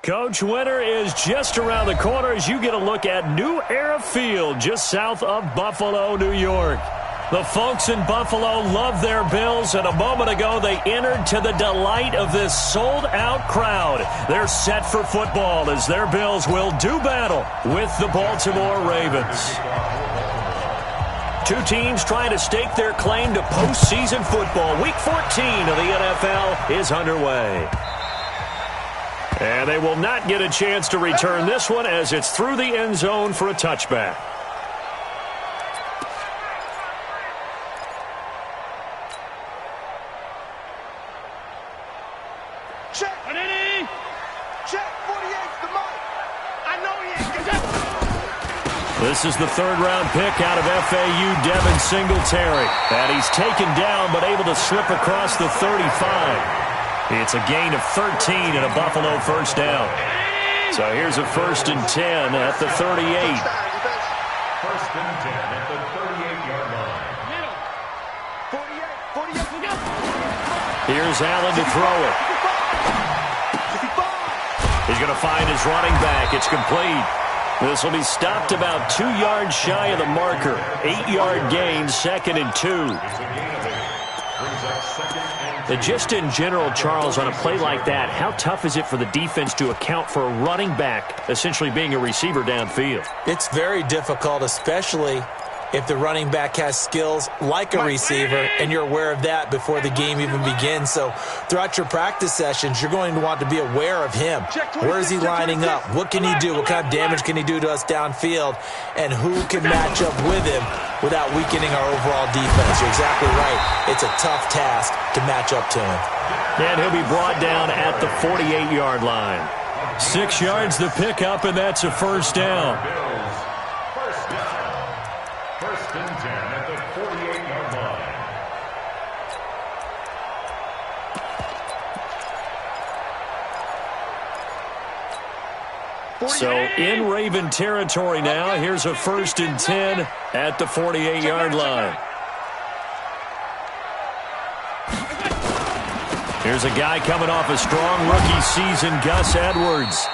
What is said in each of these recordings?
Coach, winter is just around the corner as you get a look at New Era Field just south of Buffalo, New York. The folks in Buffalo love their Bills, and a moment ago they entered to the delight of this sold-out crowd. They're set for football as their Bills will do battle with the Baltimore Ravens. Two teams trying to stake their claim to postseason football. Week 14 of the NFL is underway. And they will not get a chance to return this one as it's through the end zone for a touchback. Check. Check. 48's the mark. I know he ain't. This is the third-round pick out of FAU, Devin Singletary. And he's taken down but able to slip across the 35. It's a gain of 13 and a Buffalo first down. So here's a 1st and 10 at the 38. First and 10 at the 38-yard line. 48. Here's Allen to throw it. He's going to find his running back. It's complete. This will be stopped about 2 yards shy of the marker. 8-yard gain, 2nd and 2. Just in general, Charles, on a play like that, how tough is it for the defense to account for a running back essentially being a receiver downfield? It's very difficult, especially if the running back has skills like a receiver, and you're aware of that before the game even begins. So throughout your practice sessions, you're going to want to be aware of him. Where is he lining up? What can he do? What kind of damage can he do to us downfield? And who can match up with him without weakening our overall defense? You're exactly right. It's a tough task to match up to him. And he'll be brought down at the 48-yard line. 6 yards the pickup, and that's a first down. First and 10 at the 48-yard line. So in Raven territory now, here's a 1st and 10 at the 48-yard line. Here's a guy coming off a strong rookie season, Gus Edwards.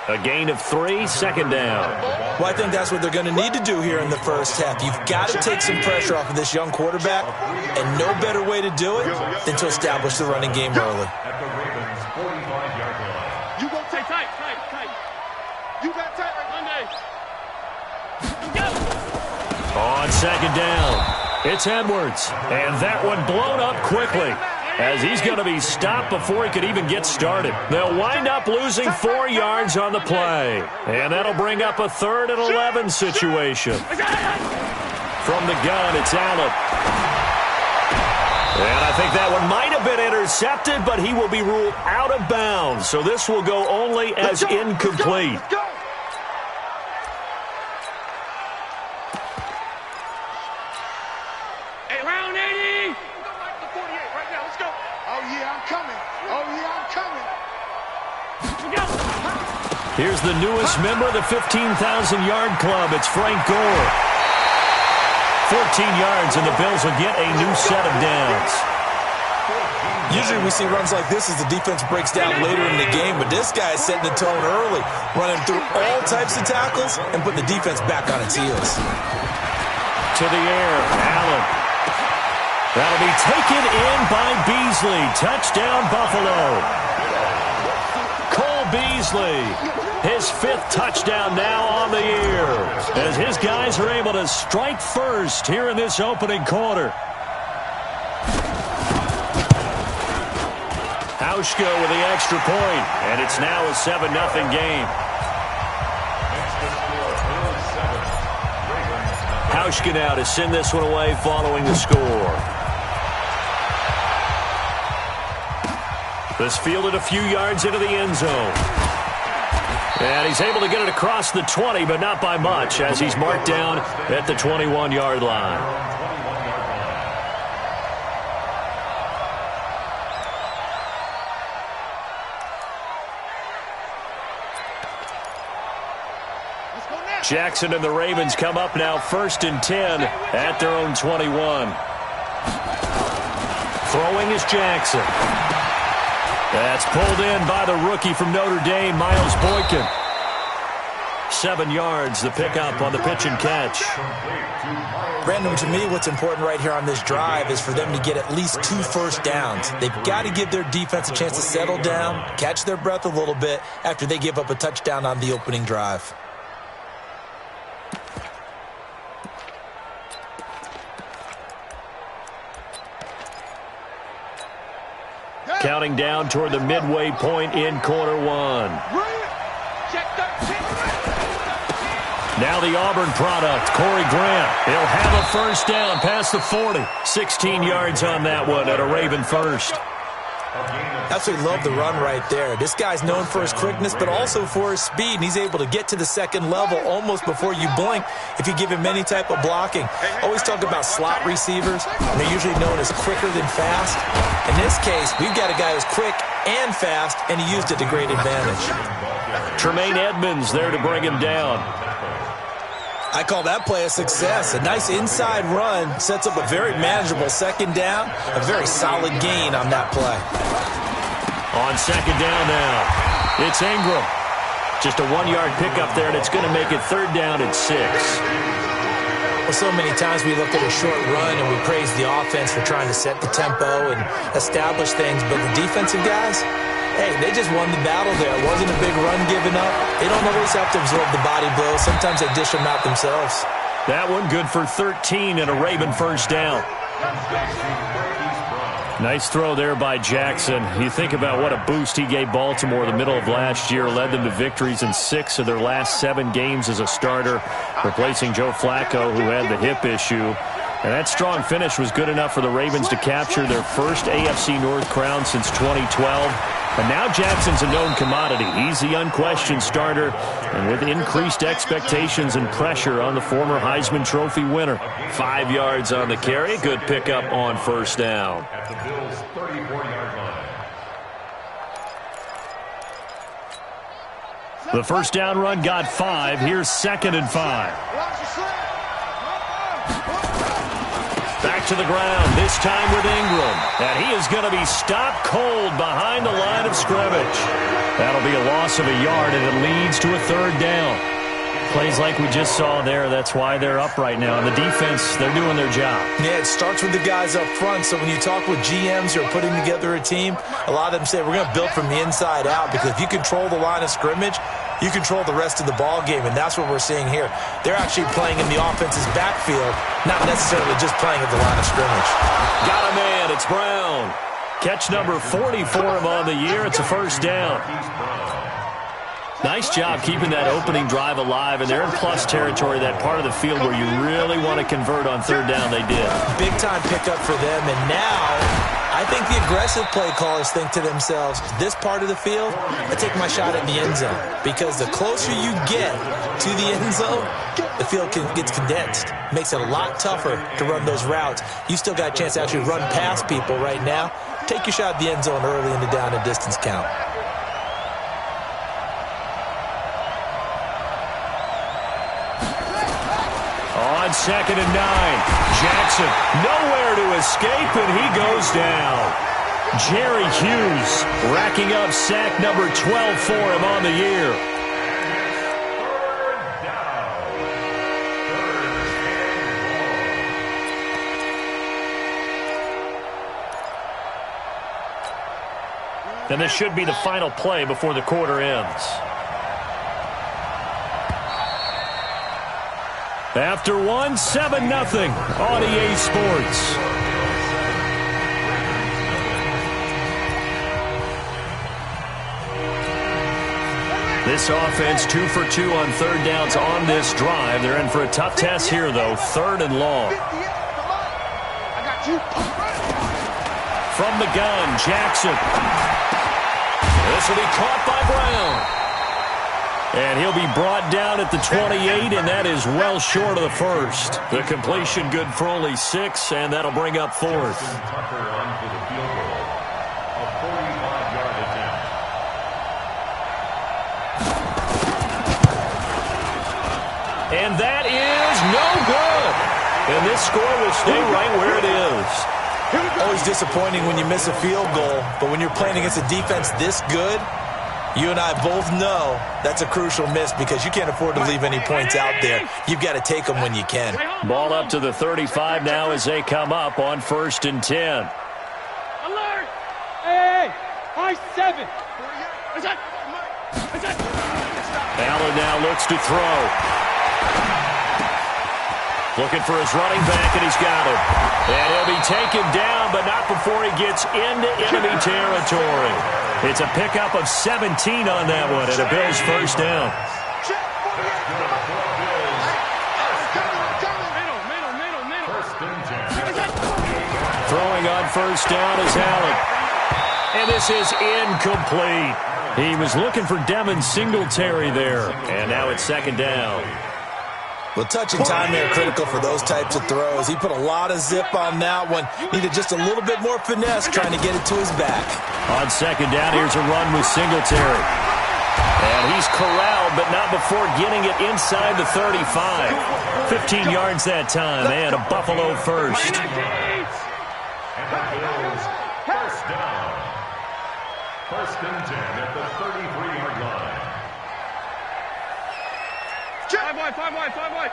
A gain of 3, 2nd down. Well, I think that's what they're going to need to do here in the first half. You've got to take some pressure off of this young quarterback, and no better way to do it than to establish the running game early. At the Ravens' 45-yard line. You go tight. You got tight right Monday. On 2nd down, it's Edwards. And that one blown up quickly, as he's going to be stopped before he could even get started. They'll wind up losing 4 yards on the play. And that'll bring up a 3rd and 11 situation. From the gun, it's Allen. And I think that one might have been intercepted, but he will be ruled out of bounds. So this will go only as incomplete. Here's the newest member of the 15,000-yard club. It's Frank Gore. 14 yards, and the Bills will get a new set of downs. Usually we see runs like this as the defense breaks down later in the game, but this guy is setting the tone early, running through all types of tackles and putting the defense back on its heels. To the air, Allen. That'll be taken in by Beasley. Touchdown, Buffalo. Beasley, his 5th touchdown now on the year, as his guys are able to strike first here in this opening quarter. Hauschka with the extra point, and it's now a 7-0 game. Hauschka now to send this one away following the score. This fielded a few yards into the end zone. And he's able to get it across the 20, but not by much, as he's marked down at the 21-yard line. Jackson and the Ravens come up now 1st and 10 at their own 21. Throwing is Jackson. That's pulled in by the rookie from Notre Dame, Miles Boykin. 7 yards, the pickup on the pitch and catch. Brandon, to me, what's important right here on this drive is for them to get at least 2 first downs. They've got to give their defense a chance to settle down, catch their breath a little bit after they give up a touchdown on the opening drive. Counting down toward the midway point in quarter one. Now the Auburn product, Corey Grant. He'll have a first down past the 40. 16 yards on that one at a Raven first. Absolutely love the run right there. This guy's known for his quickness, but also for his speed. And he's able to get to the second level almost before you blink if you give him any type of blocking. Always talk about slot receivers, and they're usually known as quicker than fast. In this case, we've got a guy who's quick and fast, and he used it to great advantage. Tremaine Edmonds there to bring him down. I call that play a success. A nice inside run sets up a very manageable second down, a very solid gain on that play. On second down now, it's Ingram. Just a 1-yard pickup there, and it's going to make it third down at 6. Well, so many times we look at a short run and we praise the offense for trying to set the tempo and establish things, but the defensive guys, hey, they just won the battle there. It wasn't a big run given up. They don't always have to absorb the body blows. Sometimes they dish them out themselves. That one good for 13 and a Raven first down. Nice throw there by Jackson. You think about what a boost he gave Baltimore the middle of last year, led them to victories in 6 of their last 7 games as a starter, replacing Joe Flacco, who had the hip issue. And that strong finish was good enough for the Ravens to capture their first AFC North crown since 2012. And now Jackson's a known commodity. He's the unquestioned starter, and with increased expectations and pressure on the former Heisman Trophy winner. 5 yards on the carry. Good pickup on first down. At the Bills' 34-yard line. The first down run got 5. Here's 2nd and 5. Back to the ground, this time with Ingram. And he is going to be stopped cold behind the line of scrimmage. That'll be a loss of a yard, and it leads to a third down. Plays like we just saw there, that's why they're up right now. And the defense, they're doing their job. Yeah, it starts with the guys up front. So when you talk with GMs who are putting together a team, a lot of them say, we're going to build from the inside out, because if you control the line of scrimmage, you control the rest of the ball game, and that's what we're seeing here. They're actually playing in the offense's backfield, not necessarily just playing at the line of scrimmage. Got a man, it's Brown. Catch number 40 for him on the year. It's a first down. Nice job keeping that opening drive alive, and they're in plus territory, that part of the field where you really want to convert on third down. They did. Big-time pickup for them, and now I think the aggressive play callers think to themselves, this part of the field, I take my shot at the end zone, because the closer you get to the end zone, the field gets condensed. Makes it a lot tougher to run those routes. You still got a chance to actually run past people right now. Take your shot at the end zone early in the down and distance count. On 2nd and 9, Jackson nowhere to escape, and he goes down. Jerry Hughes racking up sack number 12 for him on the year. And this should be the final play before the quarter ends. After one, 7-0 on EA Sports. This offense 2 for 2 on third downs on this drive. They're in for a tough test here, though. 3rd and long. From the gun, Jackson. This will be caught by Brown. And he'll be brought down at the 28, and that is well short of the first. The completion good for only 6, and that'll bring up 4th. And that is no good. And this score will stay right where it is. Always disappointing when you miss a field goal, but when you're playing against a defense this good, you and I both know that's a crucial miss because you can't afford to leave any points out there. You've got to take them when you can. Ball up to the 35 now as they come up on 1st and 10. Alert! Hey, I-7. Allen now looks to throw. Looking for his running back, and he's got him. And he'll be taken down, but not before he gets into enemy territory. It's a pickup of 17 on that one, and a Bills first down. Throwing on first down is Allen. And this is incomplete. He was looking for Devin Singletary there. And now it's 2nd down. Well, touch and time there critical for those types of throws. He put a lot of zip on that one. Needed just a little bit more finesse trying to get it to his back. On 2nd down, here's a run with Singletary. And he's corralled, but not before getting it inside the 35. 15 yards that time, and a Buffalo first. And the Bills first down. 1st and 10 at the 33-yard line. 5 wide.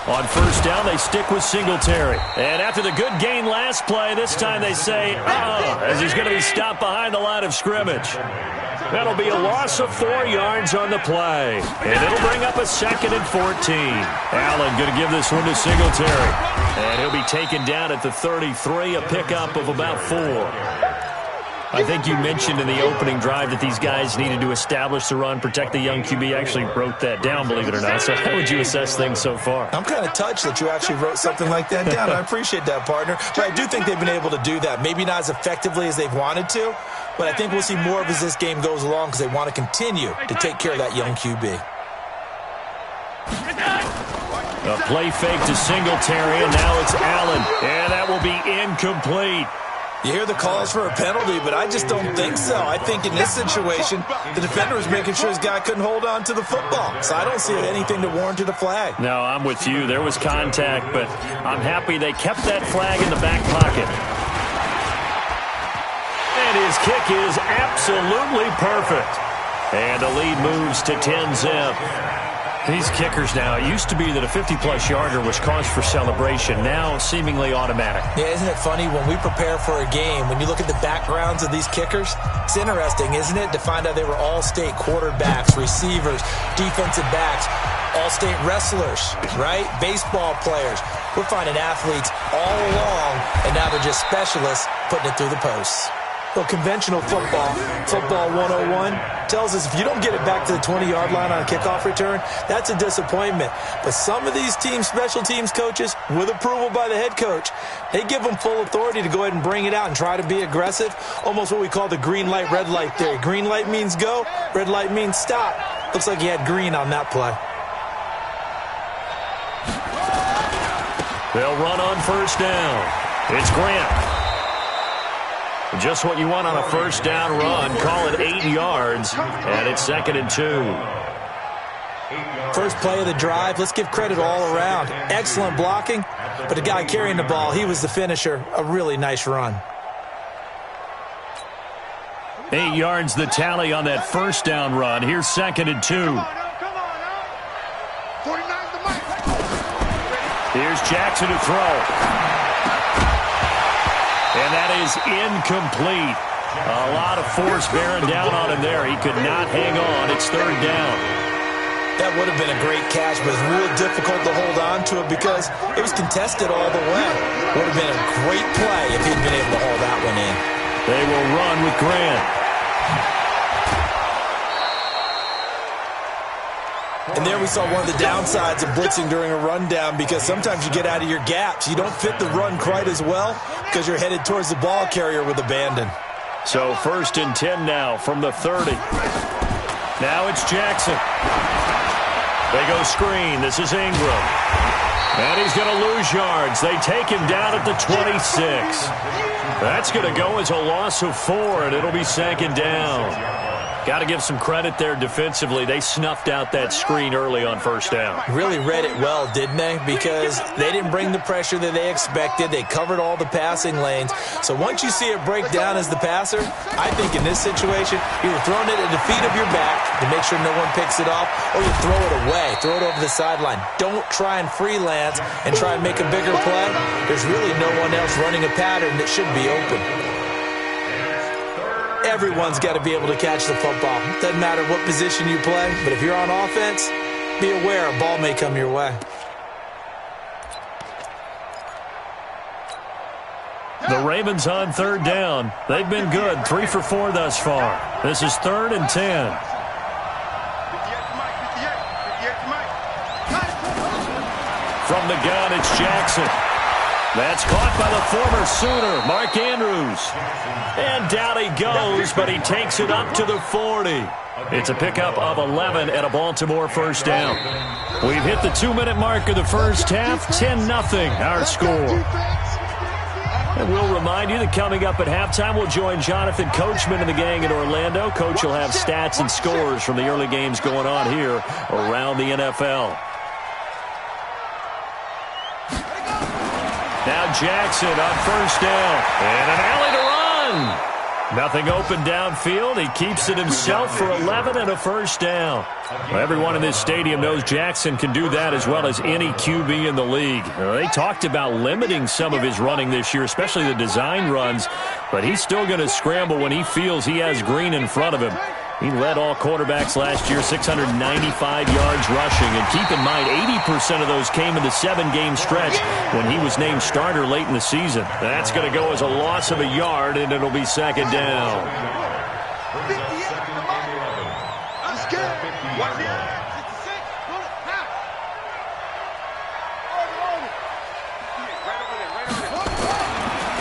On first down, they stick with Singletary. And after the good gain last play, this time they say, as he's going to be stopped behind the line of scrimmage. That'll be a loss of 4 yards on the play. And it'll bring up a 2nd and 14. Allen going to give this one to Singletary. And he'll be taken down at the 33, a pickup of about 4. I think you mentioned in the opening drive that these guys needed to establish the run, protect the young QB. Actually wrote that down, believe it or not. So how would you assess things so far? I'm kind of touched that you actually wrote something like that down. I appreciate that, partner. But I do think they've been able to do that. Maybe not as effectively as they've wanted to, but I think we'll see more of as this game goes along because they want to continue to take care of that young QB. A play fake to Singletary, and now it's Allen. And that will be incomplete. You hear the calls for a penalty, but I just don't think so. I think in this situation, the defender was making sure his guy couldn't hold on to the football. So I don't see anything to warrant a flag. No, I'm with you. There was contact, but I'm happy they kept that flag in the back pocket. And his kick is absolutely perfect. And the lead moves to 10-zip. These kickers now, it used to be that a 50-plus yarder was cause for celebration. Now, seemingly automatic. Yeah, isn't it funny when we prepare for a game, when you look at the backgrounds of these kickers, it's interesting, isn't it, to find out they were all-state quarterbacks, receivers, defensive backs, all-state wrestlers, right? Baseball players. We're finding athletes all along, and now they're just specialists putting it through the posts. Well, conventional football 101, tells us if you don't get it back to the 20-yard line on a kickoff return, that's a disappointment. But some of these teams, special teams coaches, with approval by the head coach, they give them full authority to go ahead and bring it out and try to be aggressive, almost what we call the green light, red light theory. Green light means go, red light means stop. Looks like he had green on that play. They'll run on first down. It's Grant. Just what you want on a first down run. Call it 8 yards, and it's 2nd and 2. First play of the drive. Let's give credit all around. Excellent blocking, but the guy carrying the ball, he was the finisher. A really nice run. 8 yards the tally on that first down run. Here's 2nd and 2. Come on now. 49's the mic. Here's Jackson to throw. And that is incomplete. A lot of force bearing down on him there. He could not hang on. It's 3rd down. That would have been a great catch, but it's real difficult to hold on to it because it was contested all the way. Would have been a great play if he'd been able to hold that one in. They will run with Grant. And there we saw one of the downsides of blitzing during a rundown because sometimes you get out of your gaps. You don't fit the run quite as well because you're headed towards the ball carrier with abandon. So 1st and 10 now from the 30. Now it's Jackson. They go screen. This is Ingram. And he's going to lose yards. They take him down at the 26. That's going to go as a loss of 4, and it'll be 2nd down. Got to give some credit there defensively. They snuffed out that screen early on first down. Really read it well, didn't they? Because they didn't bring the pressure that they expected. They covered all the passing lanes. So once you see it break down as the passer, I think in this situation, you're throwing it at the feet of your back to make sure no one picks it off, or you throw it away, throw it over the sideline. Don't try and freelance and try and make a bigger play. There's really no one else running a pattern that should be open. Everyone's got to be able to catch the football. Doesn't matter what position you play, but if you're on offense, be aware a ball may come your way. The Ravens on third down. They've been good, 3 for 4 thus far. This is 3rd and 10. From the gun, it's Jackson. That's caught by the former Sooner, Mark Andrews. And down he goes, but he takes it up to the 40. It's a pickup of 11 and a Baltimore first down. We've hit the 2-minute mark of the first half, 10-0 our score. And we'll remind you that coming up at halftime, we'll join Jonathan Coachman and the gang in Orlando. Coach will have stats and scores from the early games going on here around the NFL. Now Jackson on first down. And an alley to run. Nothing open downfield. He keeps it himself for 11 and a first down. Well, everyone in this stadium knows Jackson can do that as well as any QB in the league. They talked about limiting some of his running this year, especially the design runs, but he's still going to scramble when he feels he has green in front of him. He led all quarterbacks last year, 695 yards rushing. And keep in mind, 80% of those came in the 7-game stretch when he was named starter late in the season. That's going to go as a loss of a yard, and it'll be second down.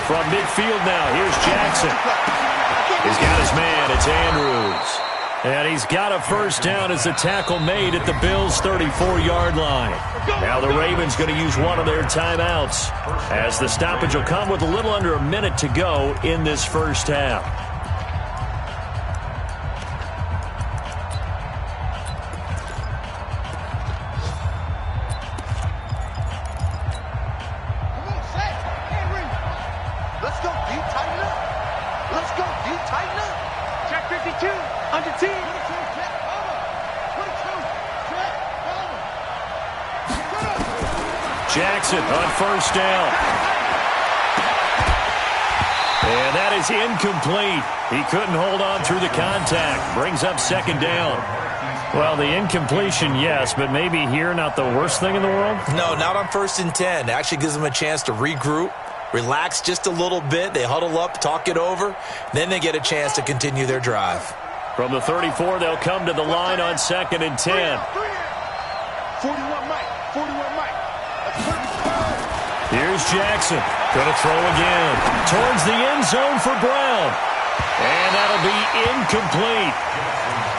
From midfield now, here's Jackson. He's got his man, it's Andrews. And he's got a first down as the tackle made at the Bills' 34-yard line. Now the Ravens going to use one of their timeouts, as the stoppage will come with a little under a minute to go in this first half. Jackson on first down. And that is incomplete. He couldn't hold on through the contact. Brings up second down. Well, the incompletion, yes, but maybe here not the worst thing in the world? No, not on 1st and 10. It actually gives them a chance to regroup, relax just a little bit. They huddle up, talk it over. Then they get a chance to continue their drive. From the 34, they'll come to the line on 2nd and 10. 41 Mike. 41 Mike. Here's Jackson. Going to throw again. Towards the end zone for Brown. And that'll be incomplete.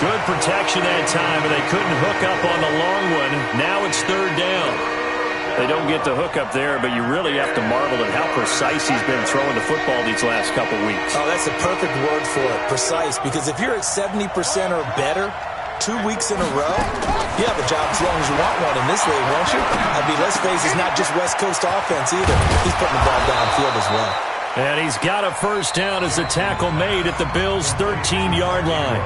Good protection that time, and they couldn't hook up on the long one. Now it's 3rd down. They don't get the hook up there, but you really have to marvel at how precise he's been throwing the football these last couple weeks. Oh, that's a perfect word for it, precise, because if you're at 70% or better 2 weeks in a row, you have a job as long as you want one in this league, won't you? I mean, let's face it, it's not just West Coast offense either. He's putting the ball downfield as well. And he's got a first down as the tackle made at the Bills' 13-yard line.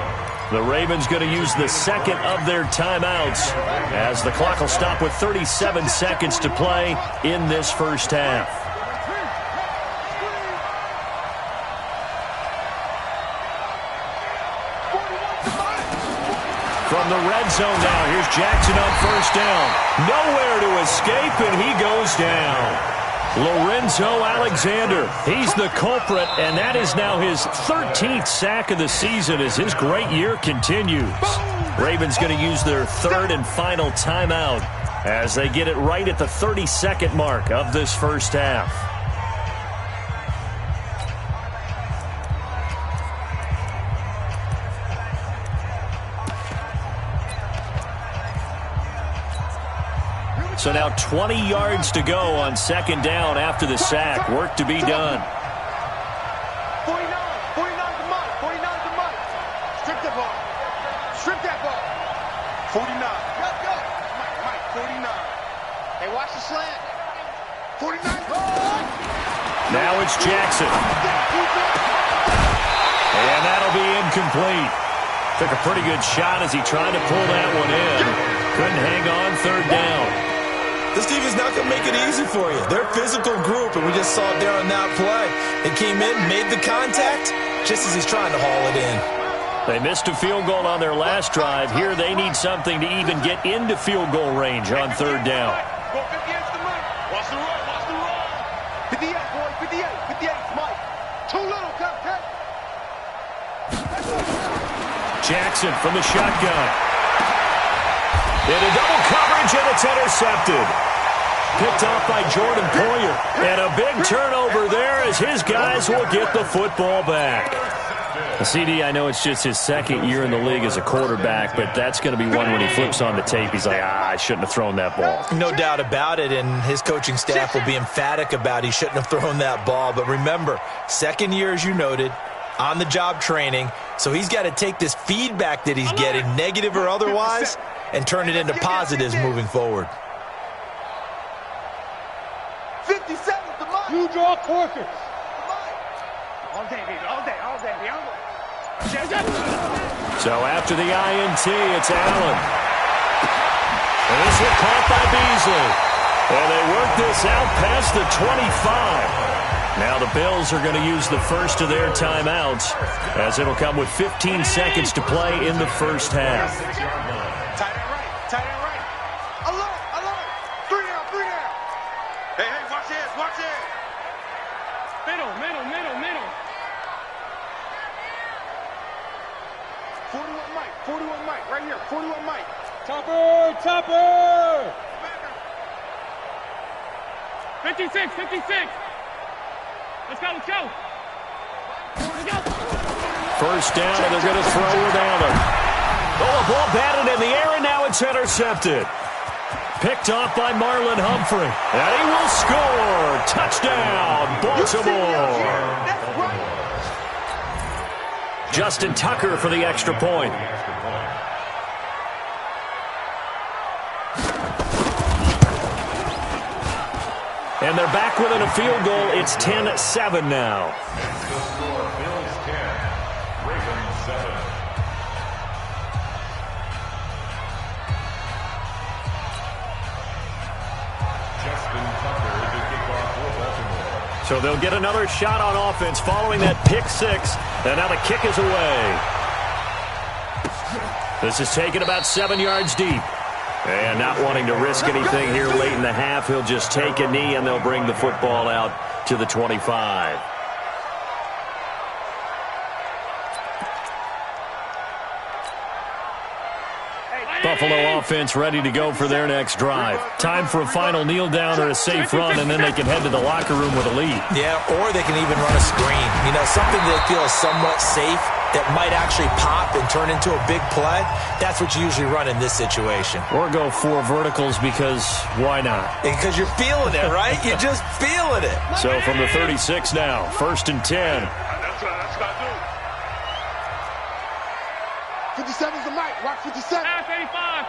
The Ravens going to use the second of their timeouts as the clock will stop with 37 seconds to play in this first half. From the red zone now, here's Jackson on first down. Nowhere to escape, and he goes down. Lorenzo Alexander, he's the culprit, and that is now his 13th sack of the season as his great year continues. Ravens going to use their 3rd and final timeout as they get it right at the 32nd mark of this first half. So now 20 yards to go on 2nd down after the sack. Work to be done. 49 to Mike. 49 to Mike. Strip the ball. 49. Go. Mike, 49. Hey, watch the slant. 49. Now it's Jackson. And that'll be incomplete. Took a pretty good shot as he tried to pull that one in. Couldn't hang on, third down. This defense not going to make it easy for you. They're a physical group, and we just saw it there on that play. They came in, made the contact, just as he's trying to haul it in. They missed a field goal on their last drive. Here they need something to even get into field goal range on third down. Watch the run. 58, boy, 58, Mike. Too little, cut. Jackson from the shotgun. Into double coverage, and it's intercepted. Picked off by Jordan Poyer. And a big turnover there as his guys will get the football back. CD, I know it's just his second year in the league as a quarterback, but that's going to be one when he flips on the tape. He's like, I shouldn't have thrown that ball. No doubt about it, and his coaching staff will be emphatic about he shouldn't have thrown that ball. But remember, second year, as you noted, on-the-job training, so he's got to take this feedback that he's getting, negative or otherwise, and turn it into positives moving forward. 57 to Mike. You draw Corkers. All day, baby. So after the INT, it's Allen. And this one caught by Beasley. And they work this out past the 25. Now the Bills are going to use the first of their timeouts, as it'll come with 15 seconds to play in the first half. Tight end right. Alert. 3 down. Hey, watch this. Middle. 41 Mike, right here. 41 Mike. Topper. 56. Let's go. First down, and they're going to throw with Allen. Oh, a ball batted in the air, and now it's intercepted. Picked off by Marlon Humphrey. And he will score. Touchdown, Baltimore. Justin Tucker for the extra point. And they're back within a field goal. It's 10-7 now. The score, Bills 10, Ravens 7. Justin Tucker to kick off for Baltimore. So they'll get another shot on offense following that pick six. And now the kick is away. This is taken about 7 yards deep. And not wanting to risk anything here late in the half, he'll just take a knee, and they'll bring the football out to the 25. Buffalo offense ready to go for their next drive. Time for a final kneel down or a safe run, and then they can head to the locker room with a lead. Yeah, or they can even run a screen. You know, something they feel is somewhat safe that might actually pop and turn into a big play. That's what you usually run in this situation. Or go 4 verticals because why not? Because you're feeling it, right? You're just feeling it. So from the 36 now, 1st and 10. That's what I do. 57's the mic. Rock 57. Half 85.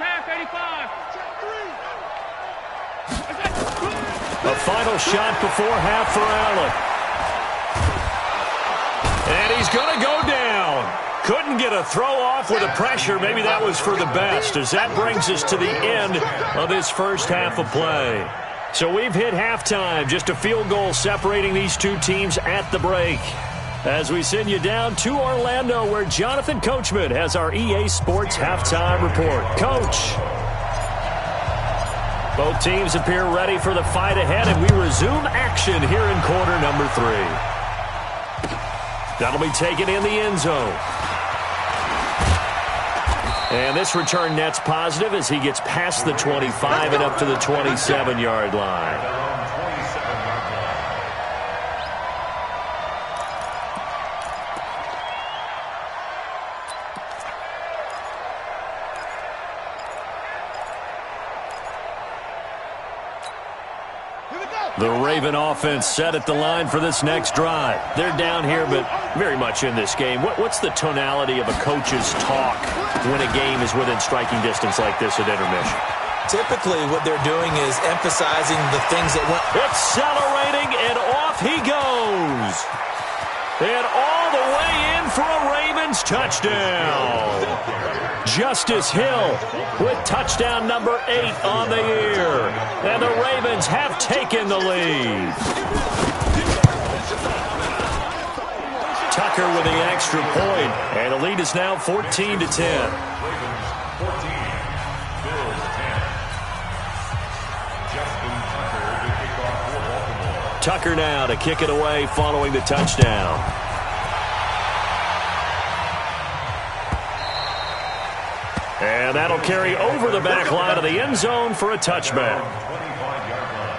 A final shot before half for Allen. And he's going to go down. Couldn't get a throw off with the pressure. Maybe that was for the best, as that brings us to the end of this first half of play. So we've hit halftime. Just a field goal separating these two teams at the break. As we send you down to Orlando, where Jonathan Coachman has our EA Sports halftime report. Coach. Both teams appear ready for the fight ahead, and we resume action here in quarter number 3. That'll be taken in the end zone. And this return net's positive as he gets past the 25 and up to the 27-yard line. The Raven offense set at the line for this next drive. They're down here, but very much in this game. What's the tonality of a coach's talk when a game is within striking distance like this at intermission? Typically, what they're doing is emphasizing the things that went... Accelerating, and off he goes. And all the way in for a Ravens touchdown. Justice Hill with touchdown number 8 on the year. And the Ravens have taken the lead. Tucker with the extra point. And the lead is now 14-10. Ravens 14, Bills 10. Justin Tucker to kick off for Baltimore. Tucker now to kick it away following the touchdown. And that'll carry over the back line of the end zone for a touchback. 25-yard line.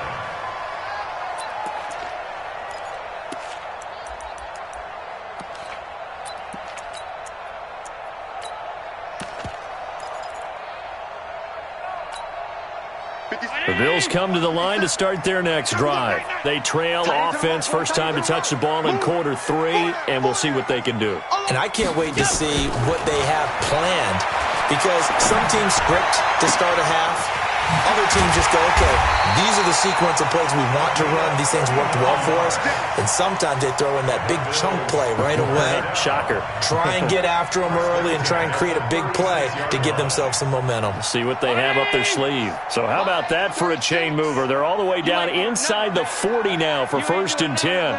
The Bills come to the line to start their next drive. They trail offense, first time to touch the ball in quarter 3, and we'll see what they can do. And I can't wait to see what they have planned, because some teams script to start a half. Other teams just go, okay, these are the sequence of plays we want to run. These things worked well for us. And sometimes they throw in that big chunk play right away. Shocker. Try and get after them early and try and create a big play to give themselves some momentum. See what they have up their sleeve. So how about that for a chain mover? They're all the way down inside the 40 now for 1st and 10.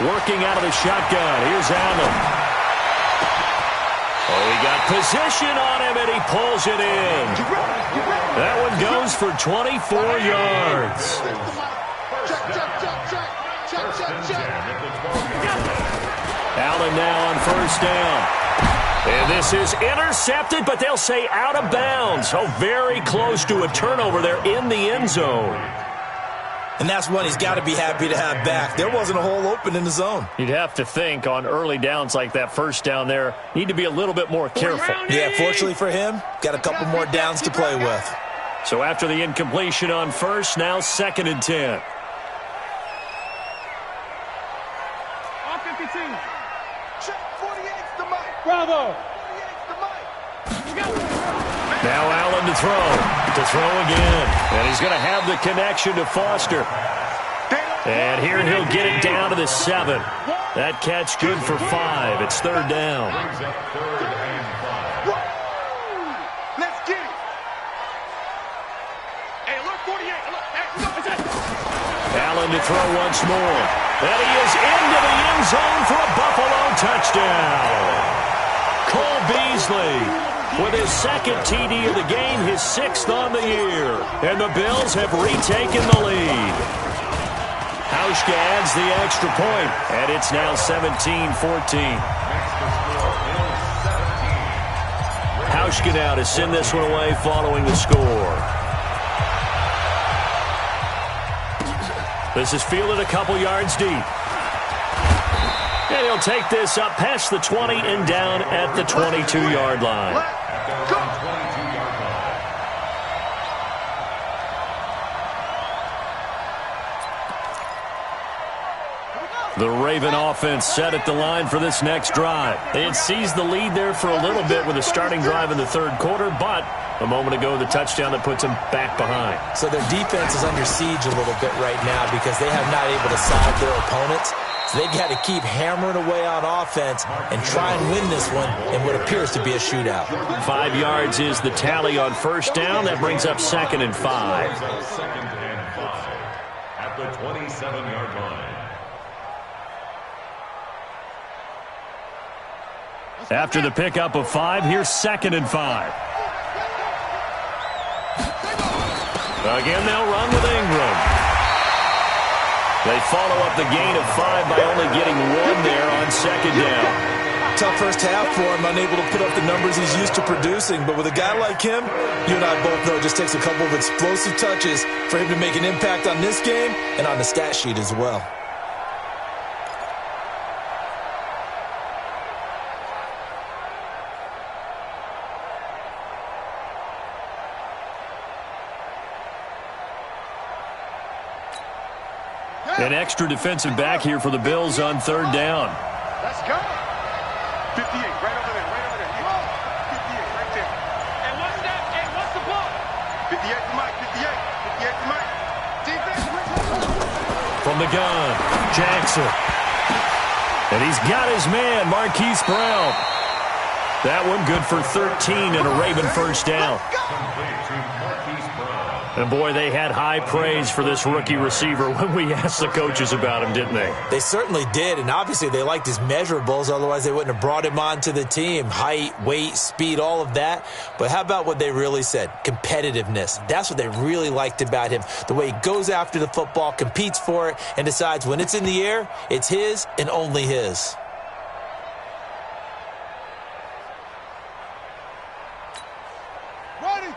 Working out of the shotgun. Here's Allen. Oh, he got position on him, and he pulls it in. That one goes for 24 yards. Allen now on 1st down. And this is intercepted, but they'll say out of bounds. So very close to a turnover there in the end zone. And that's one he's got to be happy to have back. There wasn't a hole open in the zone. You'd have to think on early downs like that 1st down there, need to be a little bit more careful. Yeah, fortunately for him, got a couple more downs to play with. So after the incompletion on 1st, now 2nd and 10. All 52. Check 48's the mic. Bravo. 48's the mic. Now Allen to throw. To throw again. And he's going to have the connection to Foster. And here he'll get it down to the 7. That catch good for 5. It's 3rd down. Brings up 3rd and 5. Let's get it. Hey, look, 48. Look, Allen to throw once more. And he is into the end zone for a Buffalo touchdown. Cole Beasley with his 2nd TD of the game, his 6th on the year. And the Bills have retaken the lead. Hauschka adds the extra point, and it's now 17-14. Hauschka now to send this one away following the score. This is fielded a couple yards deep. And he'll take this up past the 20 and down at the 22-yard line. The Raven offense set at the line for this next drive. They had seized the lead there for a little bit with a starting drive in the 3rd quarter, but a moment ago, the touchdown that puts them back behind. So their defense is under siege a little bit right now because they have not able to side their opponents. So they've got to keep hammering away on offense and try and win this one in what appears to be a shootout. 5 yards is the tally on 1st down. That brings up 2nd and 5. 2nd and 5 at the 27-yard line. After the pickup of 5, here's 2nd and 5. Again, they'll run with Ingram. They follow up the gain of 5 by only getting 1 there on 2nd down. Tough first half for him, unable to put up the numbers he's used to producing. But with a guy like him, you and I both know it just takes a couple of explosive touches for him to make an impact on this game and on the stat sheet as well. An extra defensive back here for the Bills on third down. Let's go. 58, right over there, right over there. 58, right there. And what's that? And what's the ball? 58 to Mike, 58 to Mike. Defense. From the gun, Jackson. And he's got his man, Marquise Brown. That one good for 13 and a Raven first down. And, boy, they had high praise for this rookie receiver when we asked the coaches about him, didn't they? They certainly did, and obviously they liked his measurables. Otherwise, they wouldn't have brought him onto the team. Height, weight, speed, all of that. But how about what they really said? Competitiveness. That's what they really liked about him. The way he goes after the football, competes for it, and decides when it's in the air, it's his and only his.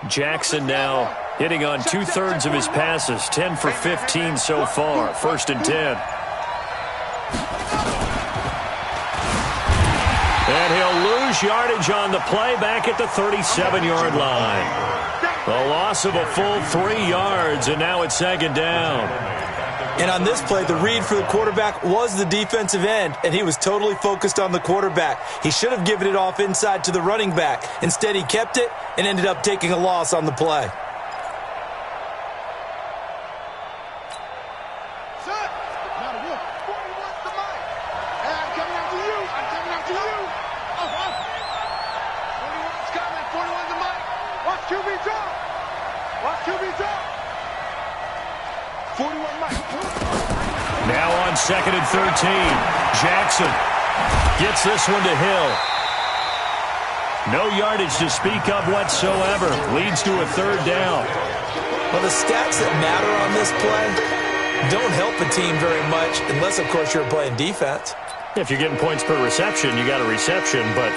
Jackson now hitting on 2/3 of his passes, 10 for 15 so far. 1st and 10. And he'll lose yardage on the play back at the 37-yard line. A loss of a full 3 yards, and now it's 2nd down. And on this play, the read for the quarterback was the defensive end, and he was totally focused on the quarterback. He should have given it off inside to the running back. Instead, he kept it and ended up taking a loss on the play. Now on 2nd and 13. Jackson gets this one to Hill. No yardage to speak of whatsoever. Leads to a 3rd down. Well, the stats that matter on this play don't help a team very much unless, of course, you're playing defense. If you're getting points per reception, you got a reception, but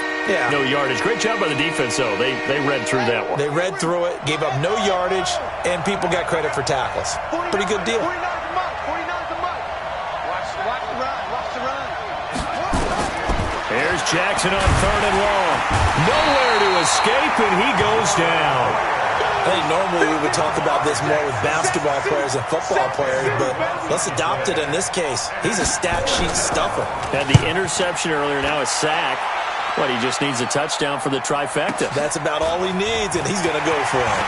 no yardage. Great job by the defense, though. They read through that one. They read through it, gave up no yardage, and people got credit for tackles. Pretty good deal. Here's Jackson on 3rd and long. Nowhere to escape, and he goes down. I think normally we would talk about this more with basketball players and football players, but let's adopt it in this case. He's a stat sheet stuffer. Had the interception earlier, now a sack. But he just needs a touchdown for the trifecta. That's about all he needs, and he's going to go for it.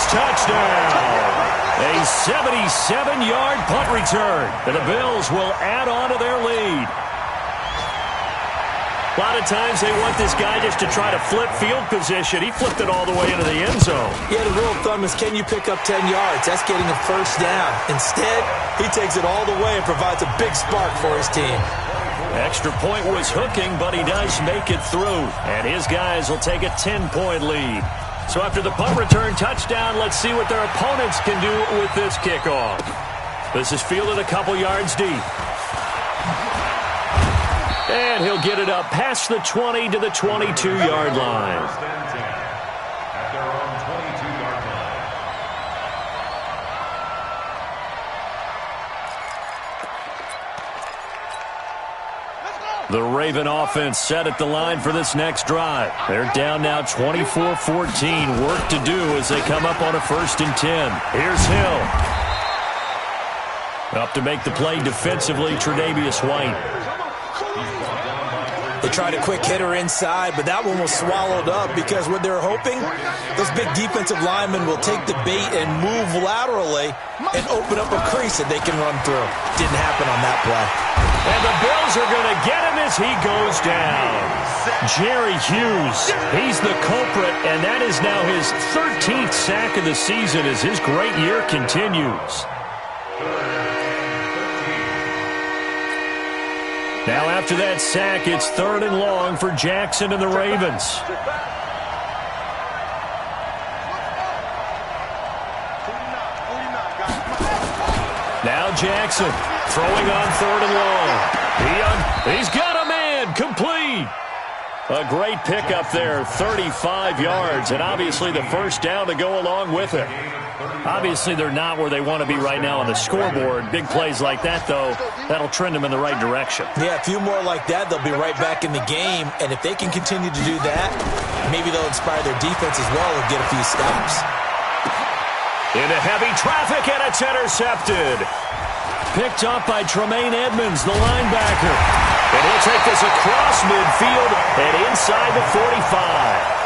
Touchdown. A 77-yard punt return. And the Bills will add on to their lead. A lot of times they want this guy just to try to flip field position. He flipped it all the way into the end zone. Yeah, the rule of thumb is, can you pick up 10 yards? That's getting a first down. Instead, he takes it all the way and provides a big spark for his team. Extra point was hooking, but he does make it through. And his guys will take a 10-point lead. So after the punt return touchdown, let's see what their opponents can do with this kickoff. This is fielded a couple yards deep. And he'll get it up past the 20 to the 22-yard line. At their own 22-yard line. The Raven offense set at the line for this next drive. They're down now 24-14. Work to do as they come up on a 1st and 10. Here's Hill. Up to make the play defensively, Tre'Davious White. They tried a quick hitter inside, but that one was swallowed up because what they're hoping, those big defensive linemen will take the bait and move laterally and open up a crease that they can run through. Didn't happen on that play. And the Bills are going to get him as he goes down. Jerry Hughes, he's the culprit, and that is now his 13th sack of the season as his great year continues. Now after that sack, it's 3rd and long for Jackson and the Ravens. Now Jackson throwing on 3rd and long. He's got a man, complete. A great pickup there, 35 yards, and obviously the first down to go along with it. Obviously, they're not where they want to be right now on the scoreboard. Big plays like that, though, that'll trend them in the right direction. Yeah, a few more like that, they'll be right back in the game. And if they can continue to do that, maybe they'll inspire their defense as well and get a few stops. Into heavy traffic, and it's intercepted. Picked up by Tremaine Edmonds, the linebacker. And he'll take this across midfield and inside the 45.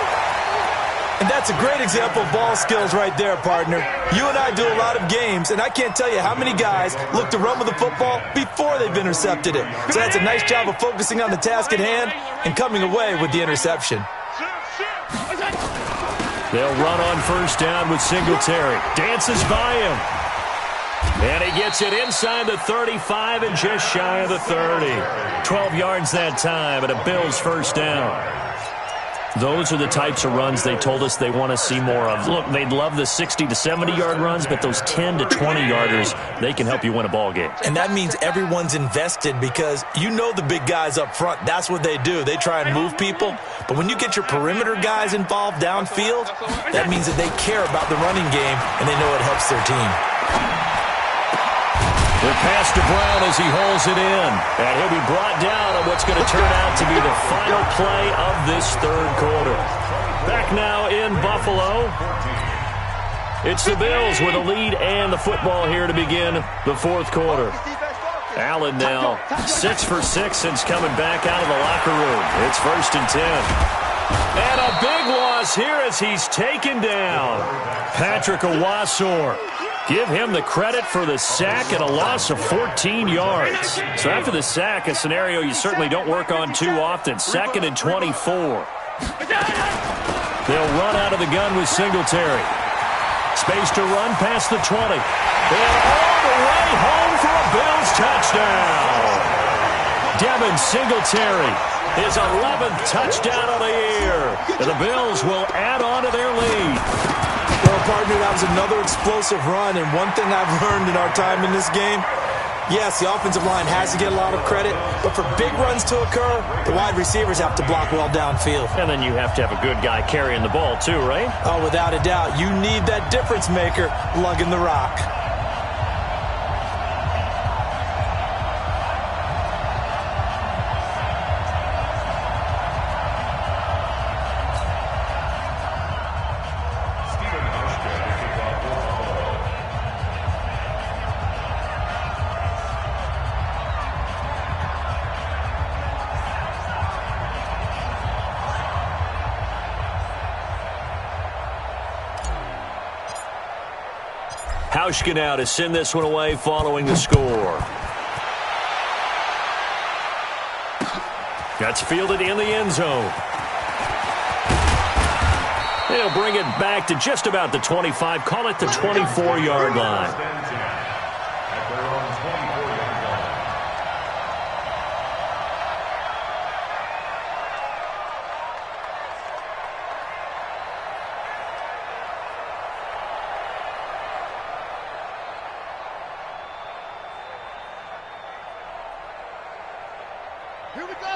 And that's a great example of ball skills right there, partner. You and I do a lot of games, and I can't tell you how many guys look to run with the football before they've intercepted it. So that's a nice job of focusing on the task at hand and coming away with the interception. They'll run on first down with Singletary. Dances by him. And he gets it inside the 35 and just shy of the 30. 12 yards that time and a Bills first down. Those are the types of runs they told us they want to see more of. Look, they'd love the 60 to 70-yard runs, but those 10 to 20-yarders, they can help you win a ball game. And that means everyone's invested because you know the big guys up front. That's what they do. They try and move people. But when you get your perimeter guys involved downfield, that means that they care about the running game and they know it helps their team. The pass to Brown as he holds it in. And he'll be brought down on what's going to turn out to be the final play of this third quarter. Back now in Buffalo. It's the Bills with a lead and the football here to begin the fourth quarter. Allen now 6 for 6 since coming back out of the locker room. It's 1st and 10. And a big loss here as he's taken down. Patrick Owasor. Give him the credit for the sack and a loss of 14 yards. So after the sack, a scenario you certainly don't work on too often. 2nd and 24. They'll run out of the gun with Singletary. Space to run past the 20. And all the way home for a Bills touchdown. Devin Singletary, his 11th touchdown of the year. And the Bills will add on to their lead. Well, partner, that was another explosive run, and one thing I've learned in our time in this game, yes, the offensive line has to get a lot of credit, but for big runs to occur, the wide receivers have to block well downfield. And then you have to have a good guy carrying the ball too, right? Oh, without a doubt. You need that difference maker lugging the rock. Hauschka now to send this one away following the score. That's fielded in the end zone. They'll bring it back to just about the 25, call it the 24-yard line.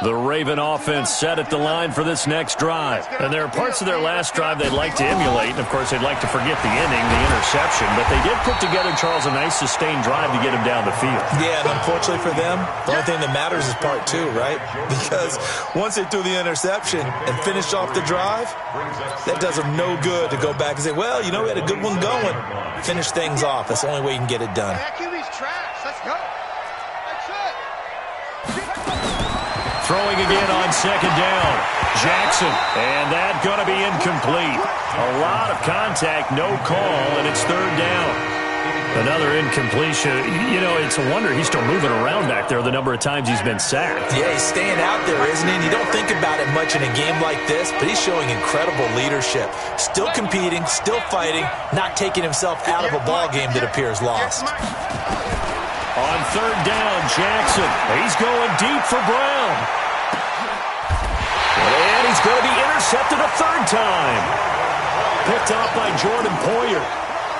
The Raven offense set at the line for this next drive. And there are parts of their last drive they'd like to emulate. And, of course, they'd like to forget the inning, the interception. But they did put together, Charles, a nice sustained drive to get him down the field. Yeah, and unfortunately for them, the only thing that matters is part 2, right? Because once they threw the interception and finished off the drive, that does them no good to go back and say, well, you know, we had a good one going. Finish things off. That's the only way you can get it done. That QB's trash. Let's go. That's it. Throwing again on second down. Jackson, and that going to be incomplete. A lot of contact, no call, and it's third down. Another incompletion. You know, it's a wonder he's still moving around back there the number of times he's been sacked. Yeah, he's staying out there, isn't he? And you don't think about it much in a game like this, but he's showing incredible leadership. Still competing, still fighting, not taking himself out of a ball game that appears lost. On third down, Jackson. He's going deep for Brown. And he's going to be intercepted a third time. Picked off by Jordan Poyer.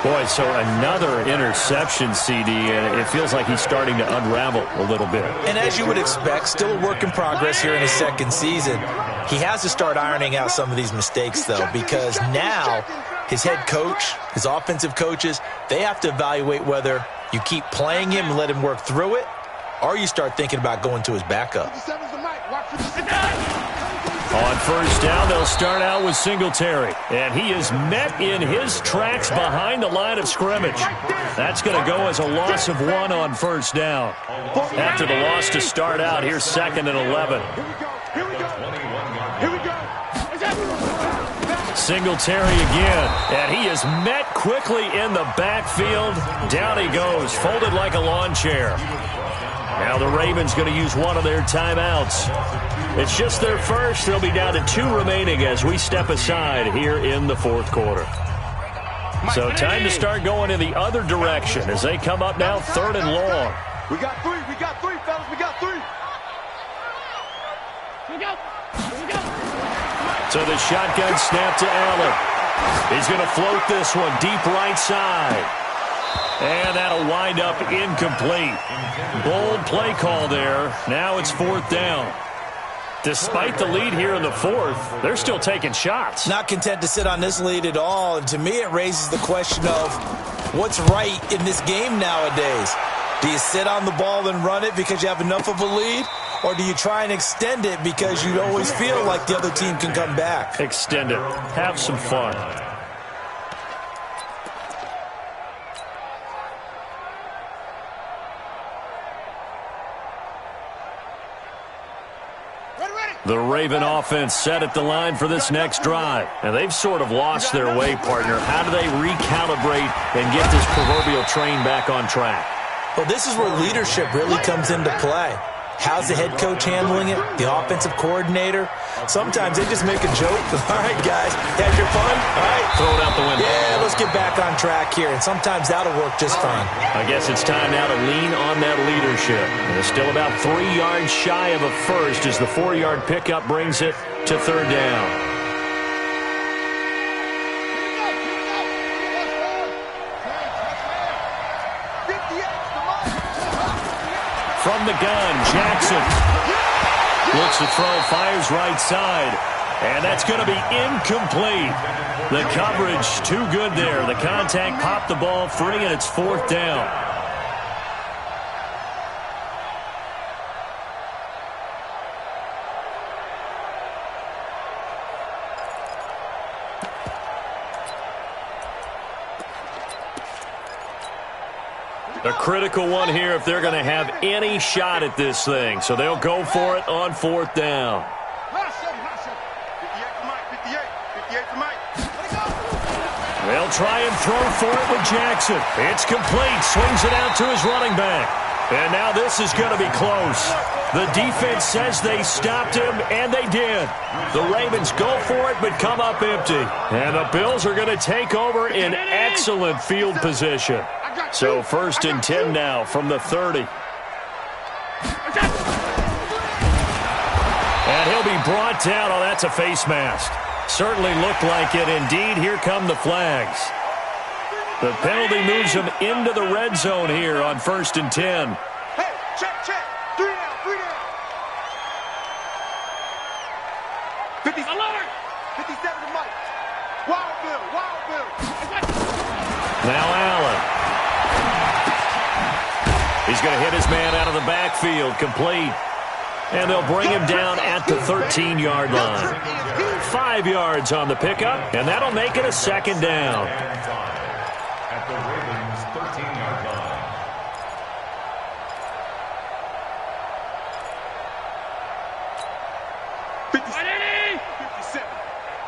Boy, so another interception, CD, and it feels like he's starting to unravel a little bit. And as you would expect, still a work in progress here in his second season. He has to start ironing out some of these mistakes, though, because now his head coach, his offensive coaches, they have to evaluate whether you keep playing him and let him work through it, or you start thinking about going to his backup. On first down, they'll start out with Singletary. And he is met in his tracks behind the line of scrimmage. That's going to go as a loss of 1 on first down. After the loss to start out, here's 2nd and 11. Singletary again, and he is met quickly in the backfield. Down he goes, folded like a lawn chair. Now the Ravens going to use one of their timeouts. It's just their first. They'll be down to 2 remaining as we step aside here in the 4th quarter. So time to start going in the other direction as they come up now 3rd and long. We got 3, fellas, we got 3. Here we go. So the shotgun snap to Allen. He's going to float this one deep right side. And that'll wind up incomplete. Bold play call there. Now it's 4th down. Despite the lead here in the 4th, they're still taking shots. Not content to sit on this lead at all. And to me, it raises the question of what's right in this game nowadays. Do you sit on the ball and run it because you have enough of a lead? Or do you try and extend it because you always feel like the other team can come back? Extend it. Have some fun. The Raven offense set at the line for this next drive. And they've sort of lost their way, partner. How do they recalibrate and get this proverbial train back on track? Well, this is where leadership really comes into play. How's the head coach handling it? The offensive coordinator? Sometimes they just make a joke. All right, guys, had your fun? All right. Throw it out the window. Yeah, let's get back on track here. And sometimes that'll work just fine. I guess it's time now to lean on that leadership. And it's still about 3 yards shy of a first as the 4-yard pickup brings it to 3rd down. From the gun, Jackson looks to throw, fires right side, and that's going to be incomplete. The coverage too good there. The contact popped the ball free, and it's 4th down. A critical one here if they're going to have any shot at this thing. So they'll go for it on 4th down. 58 for Mike. They'll try and throw for it with Jackson. It's complete. Swings it out to his running back. And now this is going to be close. The defense says they stopped him, and they did. The Ravens go for it but come up empty. And the Bills are going to take over in excellent field position. So 1st and 10 now from the 30. And he'll be brought down. Oh, that's a face mask. Certainly looked like it. Indeed, here come the flags. The penalty moves him into the red zone here on 1st and 10. Hey, check. 3 down. 57 to Mike. Wild Bill. Now Allen. He's going to hit his man out of the backfield, complete. And they'll bring him down at the 13-yard line. 5 yards on the pickup, and that'll make it a 2nd down. At the Ravens' 13-yard line.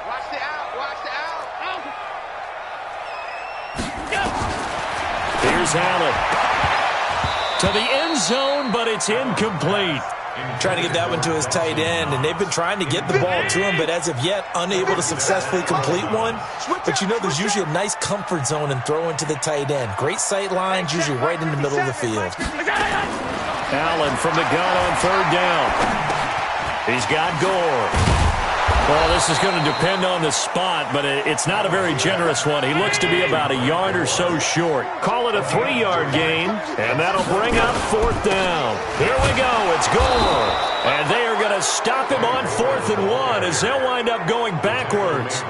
Watch the out. Here's Allen. To the end zone, but it's incomplete. Trying to get that one to his tight end, and they've been trying to get the ball to him, but as of yet, unable to successfully complete one. But you know there's usually a nice comfort zone in throwing to the tight end. Great sight lines, usually right in the middle of the field. Allen from the gun on 3rd down. He's got Gore. Well, this is going to depend on the spot, but it's not a very generous one. He looks to be about a yard or so short. Call it a 3-yard gain, and that'll bring up 4th down. Here we go. It's Gore. And they are going to stop him on 4th and 1 as they'll wind up going backwards.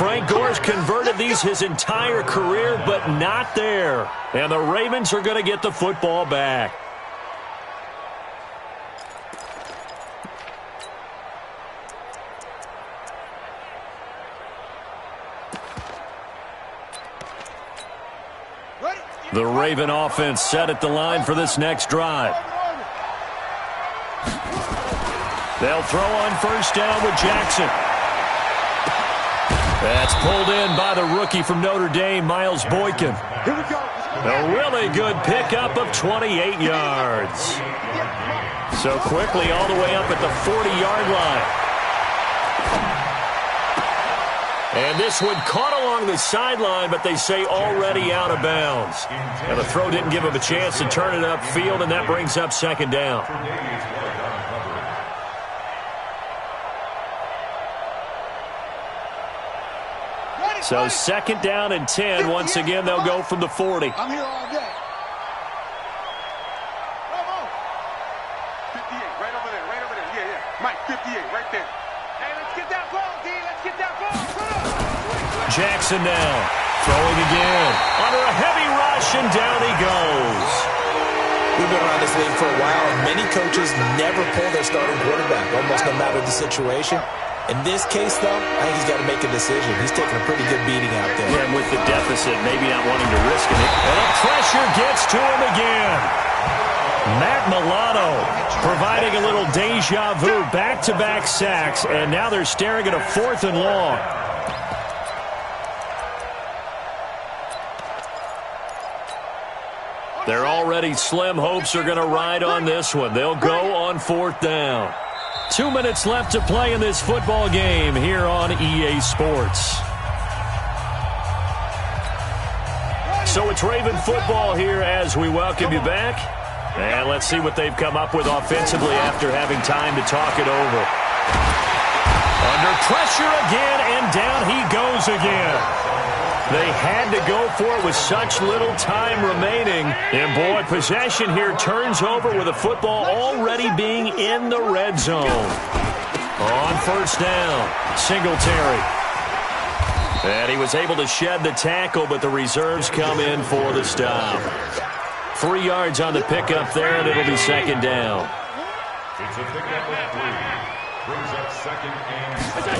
Frank Gore's converted these his entire career, but not there. And the Ravens are going to get the football back. The Raven offense set at the line for this next drive. They'll throw on first down with Jackson. That's pulled in by the rookie from Notre Dame, Miles Boykin. Here we go. A really good pickup of 28 yards. So quickly all the way up at the 40-yard line. And this one caught along the sideline, but they say already out of bounds. And the throw didn't give him a chance to turn it upfield, and that brings up second down. So second down and 10. Once again, they'll go from the 40. I'm here all day. Come on. 58, right over there, right over there. Yeah, yeah. Mike, 58, right there. Hey, let's get that ball, D. Let's get that ball. Put up. Jackson now. Throwing again. Under a heavy rush, and down he goes. We've been around this league for a while, and many coaches never pull their starting quarterback, almost no matter the situation. In this case, though, I think he's got to make a decision. He's taking a pretty good beating out there. Yeah, and with the deficit, maybe not wanting to risk it. And the pressure gets to him again. Matt Milano providing a little deja vu, back-to-back sacks, and now they're staring at a 4th and long. Their already slim hopes are going to ride on this one. They'll go on 4th down. 2 minutes left to play in this football game here on EA Sports. So it's Raven football here as we welcome you back. And let's see what they've come up with offensively after having time to talk it over. Under pressure again, and down he goes again. They had to go for it with such little time remaining. And, boy, possession here turns over with the football already being in the red zone. On first down, Singletary. And he was able to shed the tackle, but the reserves come in for the stop. 3 yards on the pickup there, and it'll be second down. It's a pickup of 3. Brings up second and 7.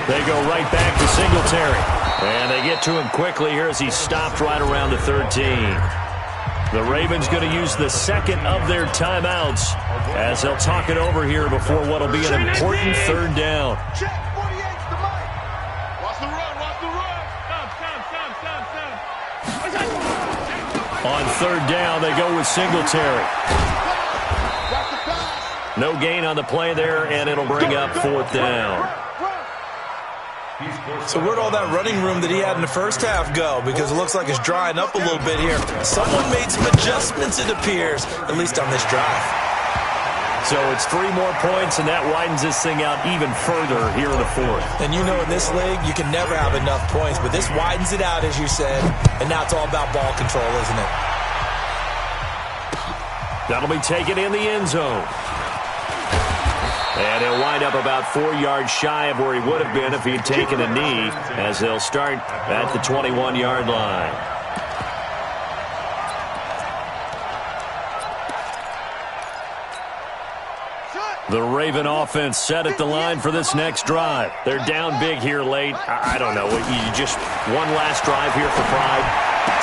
They go right back to Singletary. And they get to him quickly here as he's stopped right around the 13. The Ravens going to use the second of their timeouts as they'll talk it over here before what will be an important third down. Check 48's the mic. Watch the run, watch the run. On third down, they go with Singletary. No gain on the play there, and it'll bring up 4th down. So where'd all that running room that he had in the first half go? Because it looks like it's drying up a little bit here. Someone made some adjustments, it appears, at least on this drive. So it's 3 more points, and that widens this thing out even further here in the 4th. And you know in this league, you can never have enough points, but this widens it out, as you said, and now it's all about ball control, isn't it? That'll be taken in the end zone. And he'll wind up about 4 yards shy of where he would have been if he had taken a knee, as they'll start at the 21-yard line. The Raven offense set at the line for this next drive. They're down big here late. I don't know. You just one last drive here for pride?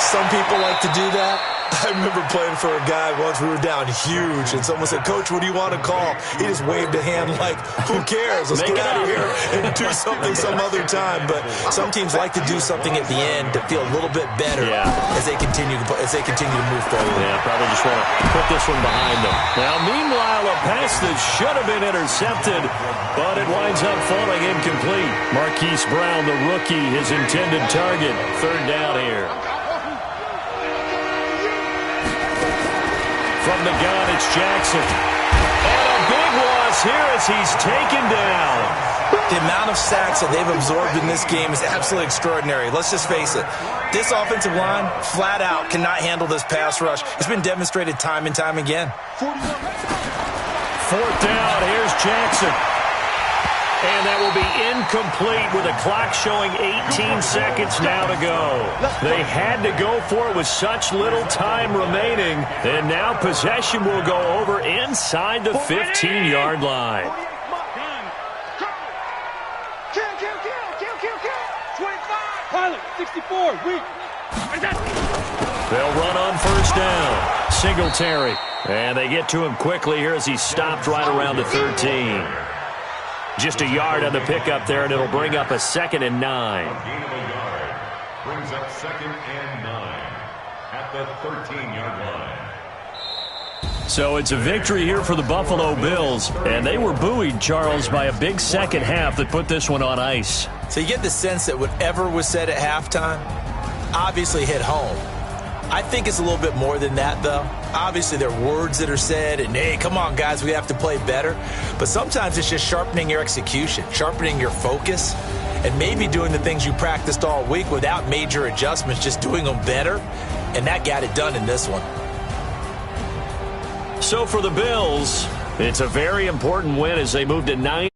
Some people like to do that. I remember playing for a guy once. We were down huge, and someone said, "Coach, what do you want to call?" He just waved a hand like, "Who cares? Let's get out of here and do something some other time." But some teams like to do something at the end to feel a little bit better as they continue to move forward. Yeah, probably just want to put this one behind them. Now, meanwhile, a pass that should have been intercepted, but it winds up falling incomplete. Marquise Brown, the rookie, his intended target. Third down here. From the gun, it's Jackson. And a big loss here as he's taken down. The amount of sacks that they've absorbed in this game is absolutely extraordinary. Let's just face it. This offensive line, flat out, cannot handle this pass rush. It's been demonstrated time and time again. 4th down, here's Jackson. And that will be incomplete with a clock showing 18 seconds now to go. They had to go for it with such little time remaining. And now possession will go over inside the 15-yard line. Kill. 25. Pilot, 64, weak. They'll run on first down. Singletary. And they get to him quickly here as he stopped right around the 13. Just a yard on the pickup there, and it'll bring up a 2nd and 9. A gain of a yard brings up 2nd and 9 at the 13-yard line. So it's a victory here for the Buffalo Bills, and they were buoyed, Charles, by a big second half that put this one on ice. So you get the sense that whatever was said at halftime obviously hit home. I think it's a little bit more than that, though. Obviously, there are words that are said, and, hey, come on, guys, we have to play better. But sometimes it's just sharpening your execution, sharpening your focus, and maybe doing the things you practiced all week without major adjustments, just doing them better. And that got it done in this one. So for the Bills, it's a very important win as they move to 9